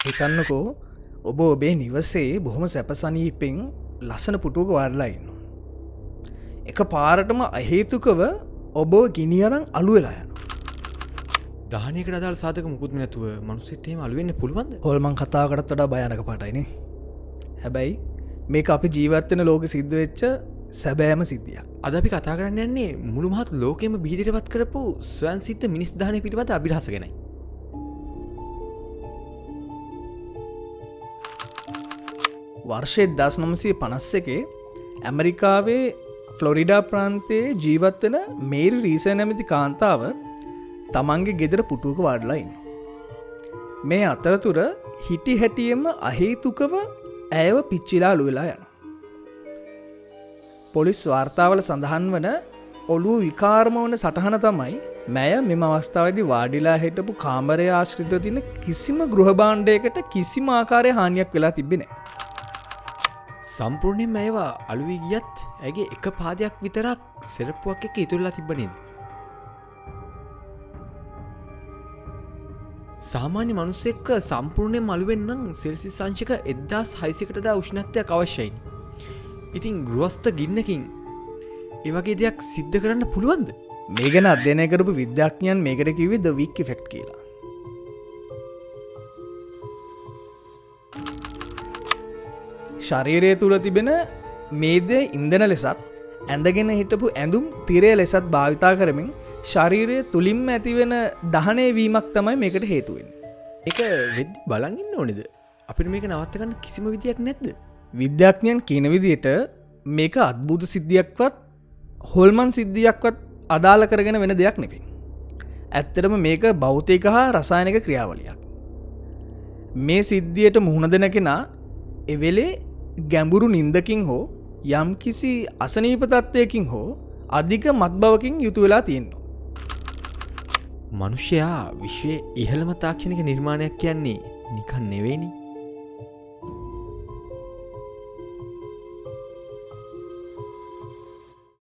හිතන්නකෝ ඔබ ඔබේ නිවසේ බොහොම සැපසනීපෙන් ලස්සන පුටුවක වඩලාඉන්න. එක පාරටම අහේතුකව ඔබ ගිනිියරං අලුවෙලා යන. දානයකට අදාල් සාධක මුකුත්ම නැතුව මනුස්සෙට්ටේම අලුවෙන්න පුළුවන්ද? හොල්මන් කතාකටත් වඩා භයනක පාටයිනේ. හැබැයි මේක අපි ජීවත්වන ලෝක සිද්ධ වෙච්ච සැබෑම සිද්ධියක්. අද අපි කතා කරන්න යන්නේ මුළු මහත් ලෝකෙම බිහිදිරිපත් කරපු ස්වයන් සිද්ධ මිනිස් දානය පිළිබඳ අභිරහස ගැනයි. වර්ෂය 1951 ඇමරිකාවේ ෆ්ලොරිඩා ප්‍රාන්තයේ ජීවත්වන මේරි රීස නැමැති කාන්තාව තමන්ගේ ගෙදර පුටුවක වඩලාඉන්න. මේ අතරතුර හිටි හැටියෙම අහේතුකව ඇයව පිච්චිලා අලුවෙලා යන. පොලිස් වාර්තාවල සඳහන් වන ඔළුව විකාරම වන සටහන තමයි මැය මෙම අවස්ථාවදී වාඩිලා හිටපු කාමරය ආශ්‍රිත තින කිසිම ගෘහභාණ්ඩයකට කිසිම ආකාරය හානියක් වෙලා තිබෙන්නේ. සම්පූර්ණයෙන් මේවා අලුවී ගියත් ඇගේ එක පාදයක් විතරක් සෙරප්පුවක් එක ඉතුරලා තිබ්බනේද? සාමාන්‍ය මනුස්සෙක්ක සම්පූර්ණයෙන් අලුවෙන්නම් සෙල්සියස් අංශක 1600කට වඩා උෂ්ණත්වයක් අවශ්‍යයි. ඉතින් ගෘහස්ත ගින්නකින් ඒ වගේ දෙයක් සිද්ධ කරන්න පුළුවන්ද? මේ ගැන අධ්‍යයනය කරපු විද්‍යාඥයන් මේකට කිව්වේ ද වික් ඉෆෙක්ට් කියලා. ශරීරය තුළ තිබෙන මේදේ ඉන්ධන ලෙසත් ඇඳගෙන හිටපු ඇඳුම් තිරය ලෙසත් භාවිතා කරමින් ශරීරය තුළින්ම ඇතිවෙන දහනය වීමක් තමයි මේකට හේතුවෙන්. එක වෙද්දි බලන් ඉන්න ඕනෙද? අපිට මේක නවත්තගන්න කිසිම විදියක් නැද්ද? විද්‍යාඥයන් කියන විදියට මේක අද්භූත සිද්ධියක්වත් හොල්මන් සිද්ධියක්වත් අදාළ කරගෙන වෙන දෙයක් නෙවෙයි. ඇත්තටම මේක භෞතික හා රසායනික ක්‍රියාවලියක්. මේ සිද්ධියට මුහුණ දෙන කෙනා එවෙලේ ගැඹුරු නින්දකින් හෝ යම් කිසි අසනීප තත්ත්වයකින් හෝ අධික මත්බවකින් යුතු වෙලා තියෙනවා. මනුෂ්‍යයා විශ්වයේ ඉහළම තාක්ෂණික නිර්මාණයක් කියන්නේ නිකන් නෙවෙයිනේ.